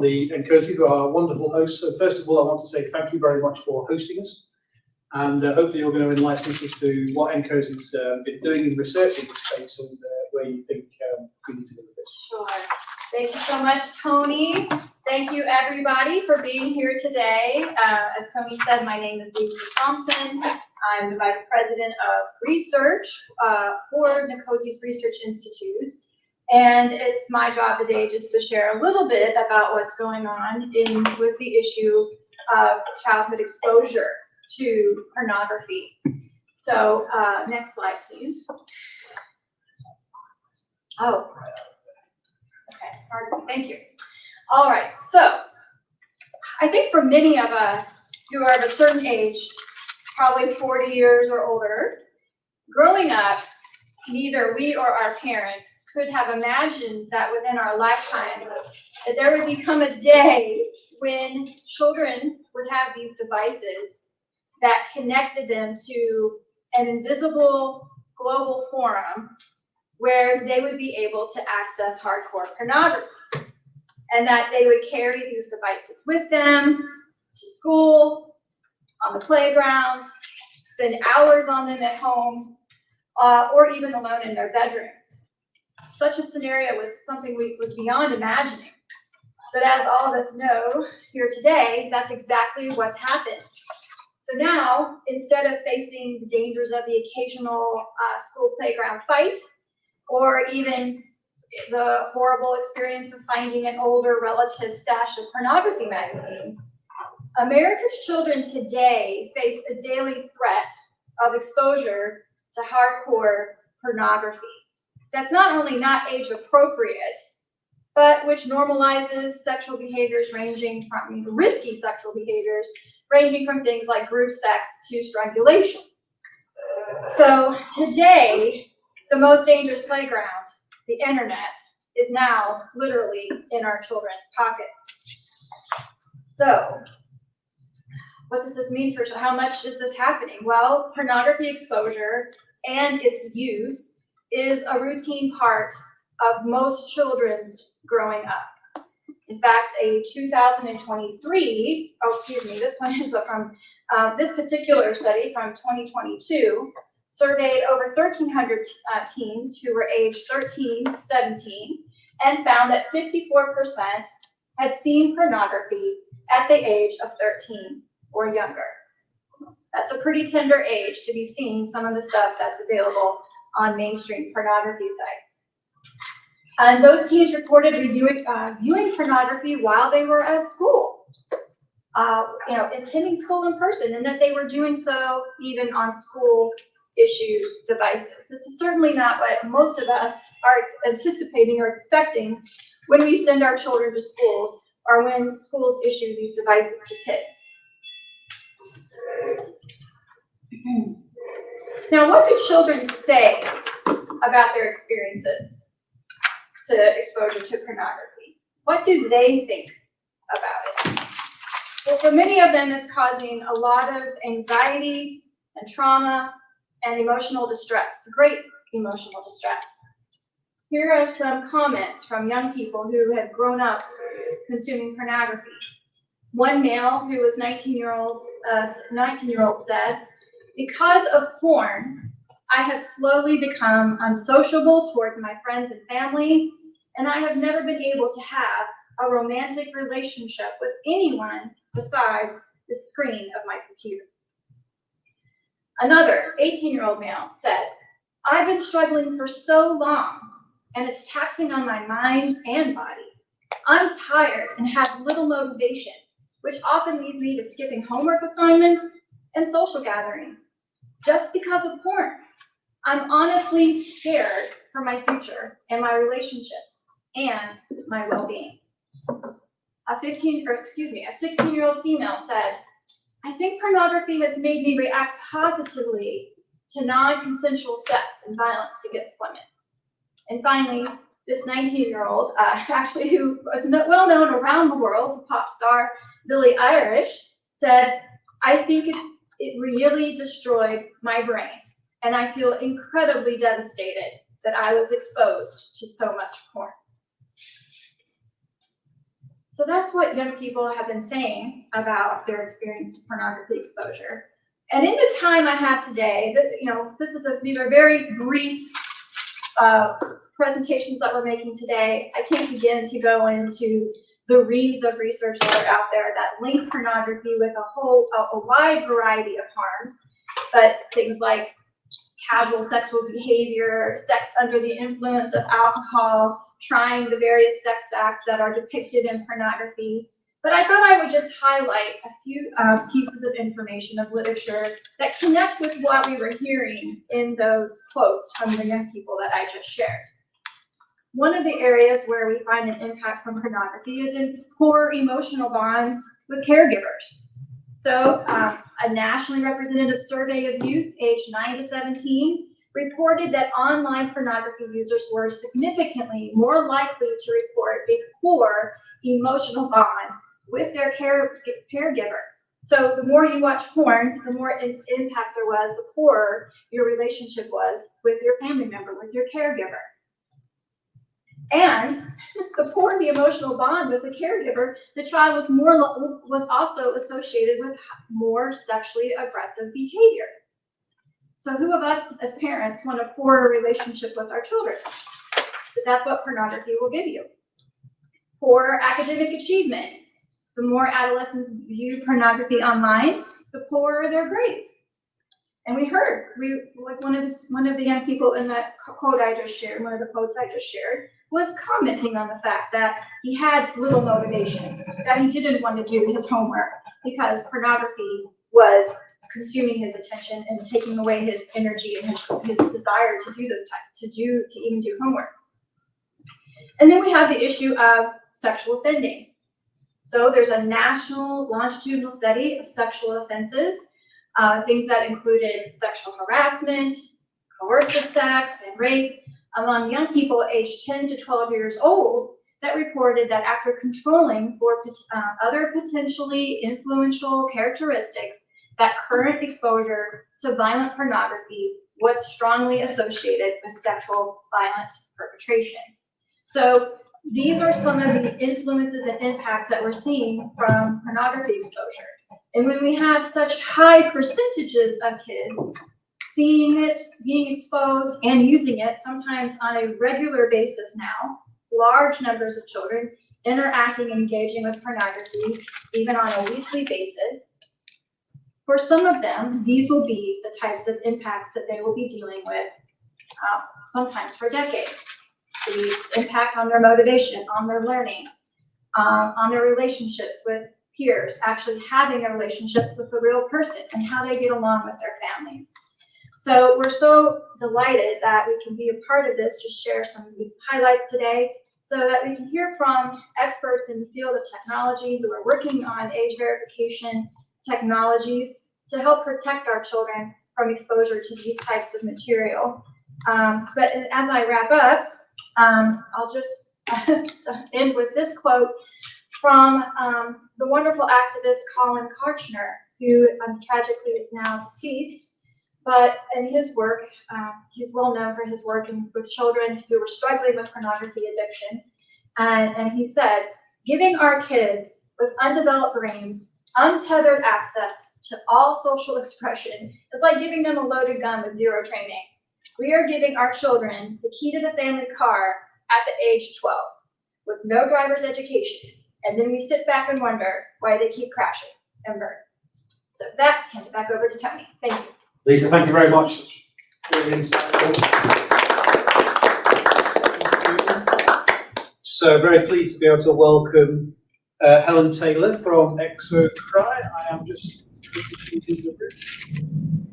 the NCOSI, who are wonderful hosts. So first of all, I want to say thank you very much for hosting us. And hopefully you're going to enlighten us as to what NCOSI's been doing in research in this space and where you think we need to go with this. Sure. Thank you so much, Tony. Thank you, everybody, for being here today. As Tony said, my name is Lisa Thompson. I'm the Vice President of Research for NCOSI's Research Institute. And it's my job today just to share a little bit about what's going on with the issue of childhood exposure to pornography. So next slide, please. Oh, okay, pardon me, thank you. All right, so I think for many of us who are of a certain age, probably 40 years or older, growing up, neither we or our parents could have imagined that within our lifetimes that there would become a day when children would have these devices that connected them to an invisible global forum where they would be able to access hardcore pornography, and that they would carry these devices with them to school, on the playground, spend hours on them at home, or even alone in their bedrooms. Such a scenario was something was beyond imagining. But as all of us know here today, that's exactly what's happened. So now, instead of facing the dangers of the occasional school playground fight, or even the horrible experience of finding an older relative's stash of pornography magazines, America's children today face a daily threat of exposure to hardcore pornography that's not only not age appropriate, but which normalizes sexual behaviors ranging from risky sexual behaviors, ranging from things like group sex to strangulation. So today, the most dangerous playground, the internet, is now literally in our children's pockets. So what does this mean for how much is this happening? Well, pornography exposure and its use is a routine part of most children's growing up. In fact, a 2023, this one is from this particular study from 2022, surveyed over 1,300 teens who were aged 13 to 17 and found that 54% had seen pornography at the age of 13 or younger. That's a pretty tender age to be seeing some of the stuff that's available on mainstream pornography sites. And those teens reported viewing pornography while they were at school, attending school in person, and that they were doing so even on school-issued devices. This is certainly not what most of us are anticipating or expecting when we send our children to schools or when schools issue these devices to kids. Now, what do children say about their experiences to exposure to pornography? What do they think about it? Well, for many of them, it's causing a lot of anxiety and trauma and emotional distress, great emotional distress. Here are some comments from young people who have grown up consuming pornography. One male who was 19-year-old said, "Because of porn, I have slowly become unsociable towards my friends and family, and I have never been able to have a romantic relationship with anyone beside the screen of my computer." Another 18-year-old male said, "I've been struggling for so long, and it's taxing on my mind and body. I'm tired and have little motivation, which often leads me to skipping homework assignments and social gatherings just because of porn. I'm honestly scared for my future and my relationships and my well-being." A 16-year-old female said, "I think pornography has made me react positively to non-consensual sex and violence against women." And finally, this 19-year-old, who was well known around the world, the pop star Billie Eilish, said, "I think it really destroyed my brain, and I feel incredibly devastated that I was exposed to so much porn." So that's what young people have been saying about their experience to pornography exposure. And in the time I have today, these are very brief presentations that we're making today. I can't begin to go into the reams of research that are out there that link pornography with a wide variety of harms, but things like casual sexual behavior, sex under the influence of alcohol, trying the various sex acts that are depicted in pornography. But I thought I would just highlight a few pieces of information of literature that connect with what we were hearing in those quotes from the young people that I just shared. One of the areas where we find an impact from pornography is in poor emotional bonds with caregivers. So a nationally representative survey of youth aged 9 to 17 reported that online pornography users were significantly more likely to report a poor emotional bond with their caregiver. So the more you watch porn, the more impact there was, the poorer your relationship was with your family member, with your caregiver. And the poor the emotional bond with the caregiver, the child was also associated with more sexually aggressive behavior. So who of us as parents want a poorer relationship with our children? But that's what pornography will give you. Poor academic achievement. The more adolescents view pornography online, the poorer their grades. And we heard, like one of the young people in that quote I just shared, one of the quotes I just shared, was commenting on the fact that he had little motivation, that he didn't want to do his homework because pornography was consuming his attention and taking away his energy and his desire to do to even do homework. And then we have the issue of sexual offending. So there's a national longitudinal study of sexual offenses, things that included sexual harassment, coercive sex, and rape among young people aged 10 to 12 years old, that reported that after controlling for other potentially influential characteristics, that current exposure to violent pornography was strongly associated with sexual violence perpetration. So these are some of the influences and impacts that we're seeing from pornography exposure. And when we have such high percentages of kids seeing it, being exposed, and using it, sometimes on a regular basis now, large numbers of children interacting, engaging with pornography, even on a weekly basis, for some of them, these will be the types of impacts that they will be dealing with, sometimes for decades. The impact on their motivation, on their learning, on their relationships with peers, actually having a relationship with a real person and how they get along with their families. So we're so delighted that we can be a part of this, just share some of these highlights today so that we can hear from experts in the field of technology who are working on age verification technologies to help protect our children from exposure to these types of material. But as I wrap up, I'll just end with this quote from the wonderful activist Colin Karchner, who tragically is now deceased. But in his work, he's well known for his work with children who were struggling with pornography addiction. And he said, giving our kids with undeveloped brains untethered access to all social expression is like giving them a loaded gun with zero training. We are giving our children the key to the family car at the age 12 with no driver's education. And then we sit back and wonder why they keep crashing and burn. So with that, hand it back over to Tony. Thank you. Lisa, thank you very much. Really insightful. So very pleased to be able to welcome Helen Taylor from Exocry. I am just introducing the group.